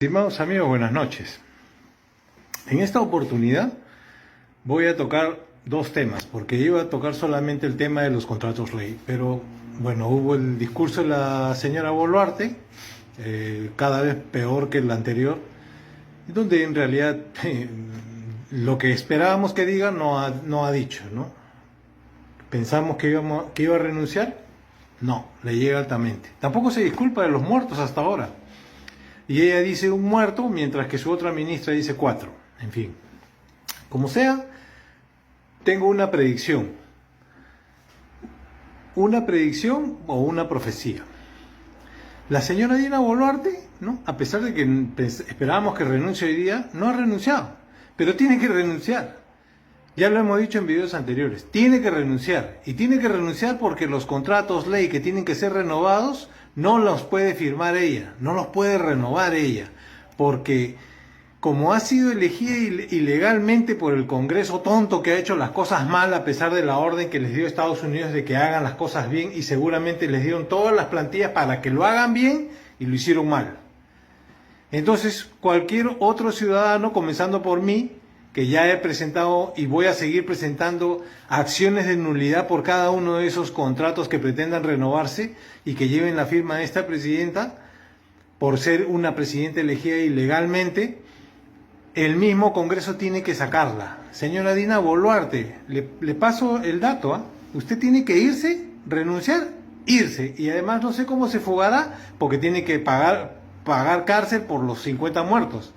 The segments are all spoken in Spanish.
Estimados amigos, buenas noches. En esta oportunidad voy a tocar dos temas, porque iba a tocar solamente el tema de los contratos ley, pero bueno, hubo el discurso de la señora Boluarte, cada vez peor que el anterior, donde en realidad lo que esperábamos que diga no ha dicho, ¿no? Pensamos que iba a renunciar, no, le llega altamente. Tampoco se disculpa de los muertos hasta ahora. Y ella dice un muerto, mientras que su otra ministra dice 4. En fin, como sea, tengo una predicción. Una predicción o una profecía. La señora Dina Boluarte, ¿no?, a pesar de que esperábamos que renuncie hoy día, no ha renunciado. Pero tiene que renunciar. Ya lo hemos dicho en videos anteriores. Tiene que renunciar. Y tiene que renunciar porque los contratos ley que tienen que ser renovados no los puede firmar ella, no los puede renovar ella, porque como ha sido elegida ilegalmente por el Congreso tonto que ha hecho las cosas mal a pesar de la orden que les dio Estados Unidos de que hagan las cosas bien, y seguramente les dieron todas las plantillas para que lo hagan bien y lo hicieron mal. Entonces cualquier otro ciudadano, comenzando por mí, que ya he presentado y voy a seguir presentando acciones de nulidad por cada uno de esos contratos que pretendan renovarse y que lleven la firma de esta presidenta, por ser una presidenta elegida ilegalmente, el mismo Congreso tiene que sacarla. Señora Dina Boluarte, le paso el dato, ¿eh? Usted tiene que irse, renunciar, irse, y además no sé cómo se fugará, porque tiene que pagar cárcel por los 50 muertos.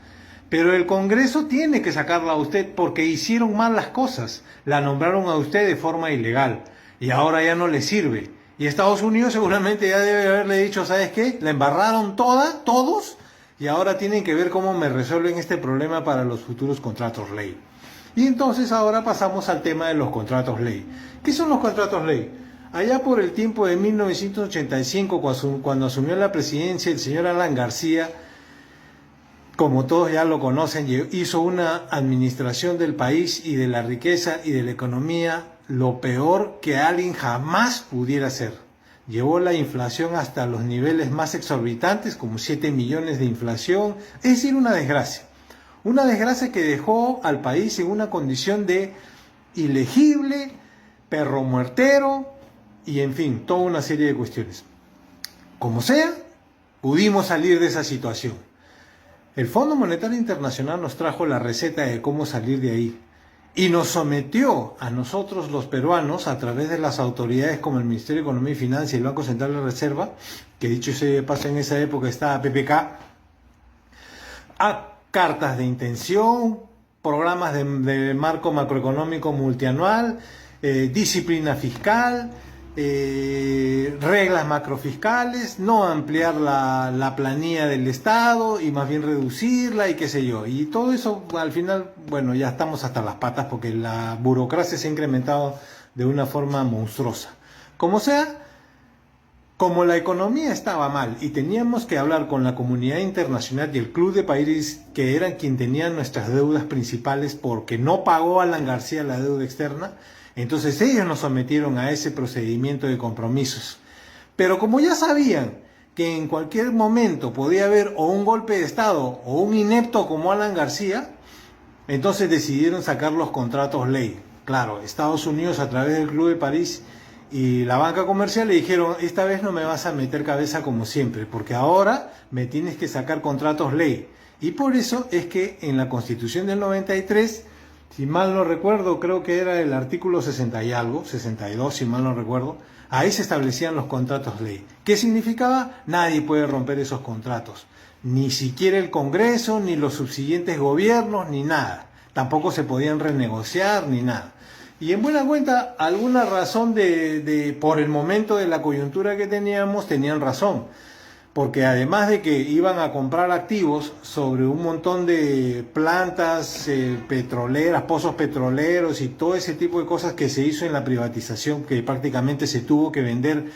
Pero el Congreso tiene que sacarla a usted porque hicieron mal las cosas. La nombraron a usted de forma ilegal y ahora ya no le sirve. Y Estados Unidos seguramente ya debe haberle dicho, ¿sabes qué? La embarraron todos, y ahora tienen que ver cómo me resuelven este problema para los futuros contratos ley. Y entonces ahora pasamos al tema de los contratos ley. ¿Qué son los contratos ley? Allá por el tiempo de 1985, cuando asumió la presidencia el señor Alan García, como todos ya lo conocen, hizo una administración del país y de la riqueza y de la economía lo peor que alguien jamás pudiera hacer. Llevó la inflación hasta los niveles más exorbitantes, como 7 millones de inflación, es decir, una desgracia. Una desgracia que dejó al país en una condición de ilegible, perro muertero y en fin, toda una serie de cuestiones. Como sea, pudimos salir de esa situación. El Fondo Monetario Internacional nos trajo la receta de cómo salir de ahí y nos sometió a nosotros los peruanos, a través de las autoridades como el Ministerio de Economía y Finanzas y el Banco Central de Reserva, que dicho sea de paso en esa época estaba PPK, a cartas de intención, programas de marco macroeconómico multianual, disciplina fiscal, reglas macrofiscales, no ampliar la planilla del Estado y más bien reducirla y qué sé yo. Y todo eso al final, bueno, ya estamos hasta las patas porque la burocracia se ha incrementado de una forma monstruosa. Como sea, como la economía estaba mal y teníamos que hablar con la comunidad internacional y el Club de Países, que eran quien tenían nuestras deudas principales porque no pagó Alan García la deuda externa, entonces ellos nos sometieron a ese procedimiento de compromisos. Pero como ya sabían que en cualquier momento podía haber o un golpe de Estado o un inepto como Alan García, entonces decidieron sacar los contratos ley. Claro, Estados Unidos a través del Club de París y la banca comercial le dijeron, esta vez no me vas a meter cabeza como siempre, porque ahora me tienes que sacar contratos ley. Y por eso es que en la Constitución del 93... si mal no recuerdo, creo que era el artículo 60 y algo, 62 si mal no recuerdo, ahí se establecían los contratos ley. ¿Qué significaba? Nadie puede romper esos contratos, ni siquiera el Congreso, ni los subsiguientes gobiernos, ni nada. Tampoco se podían renegociar, ni nada. Y en buena cuenta, alguna razón por el momento de la coyuntura que teníamos, tenían razón. Porque además de que iban a comprar activos sobre un montón de plantas petroleras, pozos petroleros y todo ese tipo de cosas que se hizo en la privatización, que prácticamente se tuvo que vender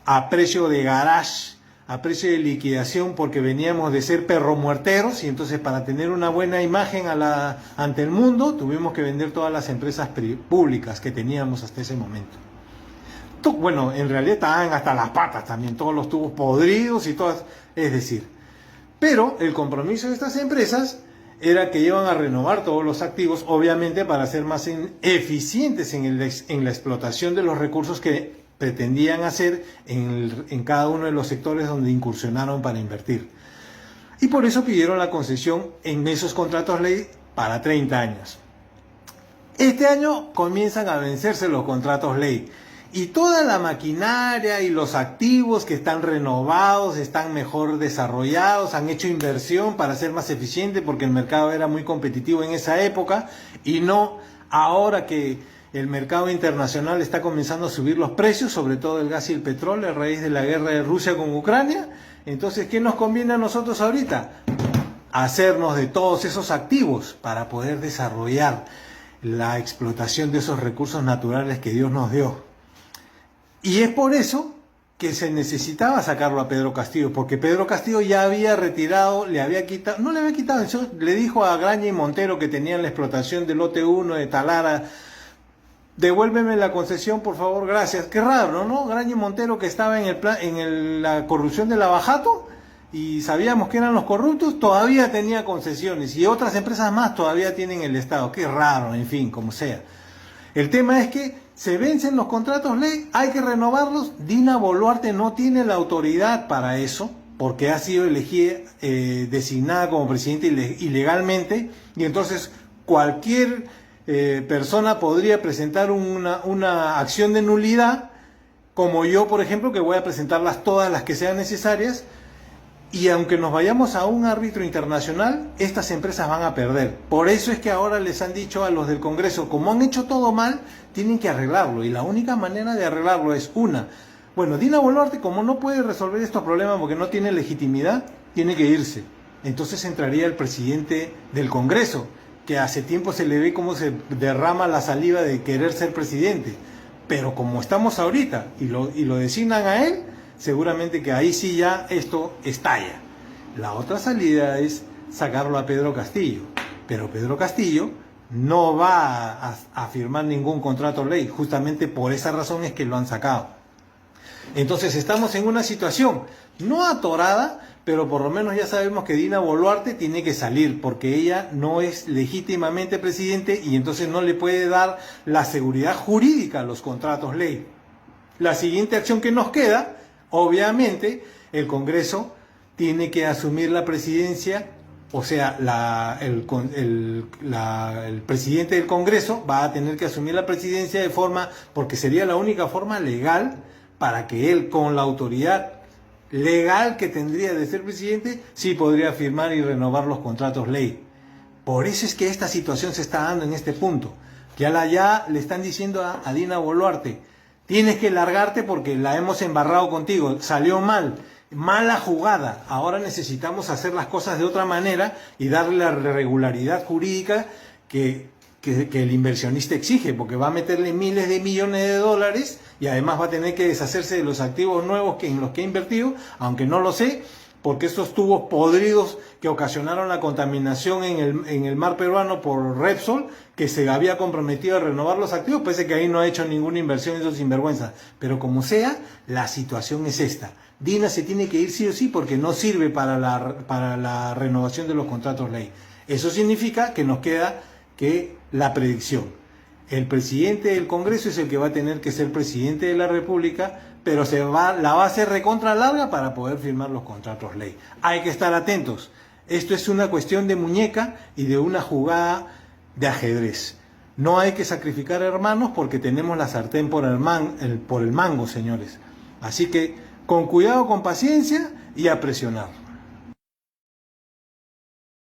a precio de garage, a precio de liquidación, porque veníamos de ser perromuerteros y entonces para tener una buena imagen ante el mundo tuvimos que vender todas las empresas públicas que teníamos hasta ese momento. Bueno, en realidad estaban hasta las patas también, todos los tubos podridos y todas, es decir, Pero el compromiso de estas empresas era que iban a renovar todos los activos, obviamente para ser más eficientes en la explotación de los recursos que pretendían hacer en cada uno de los sectores donde incursionaron para invertir. Y por eso pidieron la concesión en esos contratos ley para 30 años. Este año comienzan a vencerse los contratos ley. Y toda la maquinaria y los activos que están renovados, están mejor desarrollados, han hecho inversión para ser más eficiente porque el mercado era muy competitivo en esa época y no ahora que el mercado internacional está comenzando a subir los precios, sobre todo el gas y el petróleo a raíz de la guerra de Rusia con Ucrania. Entonces, ¿qué nos conviene a nosotros ahorita? Hacernos de todos esos activos para poder desarrollar la explotación de esos recursos naturales que Dios nos dio. Y es por eso que se necesitaba sacarlo a Pedro Castillo, porque Pedro Castillo ya había retirado, le había quitado, eso le dijo a Graña y Montero que tenían la explotación del lote 1 de Talara, devuélveme la concesión por favor, gracias. Qué raro, ¿no? Graña y Montero que estaba en la corrupción de Lavajato y sabíamos que eran los corruptos, todavía tenía concesiones y otras empresas más todavía tienen el Estado. Qué raro, en fin, como sea. El tema es que se vencen los contratos ley, hay que renovarlos. Dina Boluarte no tiene la autoridad para eso, porque ha sido elegida, designada como presidente ilegalmente, y entonces cualquier persona podría presentar una acción de nulidad, como yo, por ejemplo, que voy a presentarlas todas las que sean necesarias, y aunque nos vayamos a un árbitro internacional, estas empresas van a perder. Por eso es que ahora les han dicho a los del Congreso, como han hecho todo mal, tienen que arreglarlo. Y la única manera de arreglarlo es bueno, Dina Boluarte, como no puede resolver estos problemas porque no tiene legitimidad, tiene que irse. Entonces entraría el presidente del Congreso, que hace tiempo se le ve cómo se derrama la saliva de querer ser presidente. Pero como estamos ahorita y lo designan a él, seguramente que ahí sí ya esto estalla. La otra salida es sacarlo a Pedro Castillo, pero Pedro Castillo no va a firmar ningún contrato ley, justamente por esa razón es que lo han sacado. Entonces estamos en una situación no atorada, pero por lo menos ya sabemos que Dina Boluarte tiene que salir, porque ella no es legítimamente presidente y entonces no le puede dar la seguridad jurídica a los contratos ley. La siguiente acción que nos queda, obviamente, el Congreso tiene que asumir la presidencia, o sea, el presidente del Congreso va a tener que asumir la presidencia porque sería la única forma legal para que él, con la autoridad legal que tendría de ser presidente, sí podría firmar y renovar los contratos ley. Por eso es que esta situación se está dando en este punto. Ya le están diciendo a Dina Boluarte, tienes que largarte porque la hemos embarrado contigo, salió mal, mala jugada, ahora necesitamos hacer las cosas de otra manera y darle la regularidad jurídica que el inversionista exige, porque va a meterle miles de millones de dólares y además va a tener que deshacerse de los activos nuevos en los que ha invertido, aunque no lo sé, porque estos tubos podridos que ocasionaron la contaminación en el mar peruano por Repsol, que se había comprometido a renovar los activos, parece que ahí no ha hecho ninguna inversión, esos sinvergüenza. Pero como sea, la situación es esta. Dina se tiene que ir sí o sí porque no sirve para la renovación de los contratos ley. Eso significa que nos queda la predicción. El presidente del Congreso es el que va a tener que ser presidente de la República, pero la va a hacer recontra larga para poder firmar los contratos ley. Hay que estar atentos. Esto es una cuestión de muñeca y de una jugada de ajedrez. No hay que sacrificar hermanos porque tenemos la sartén por el mango, señores. Así que con cuidado, con paciencia y a presionar.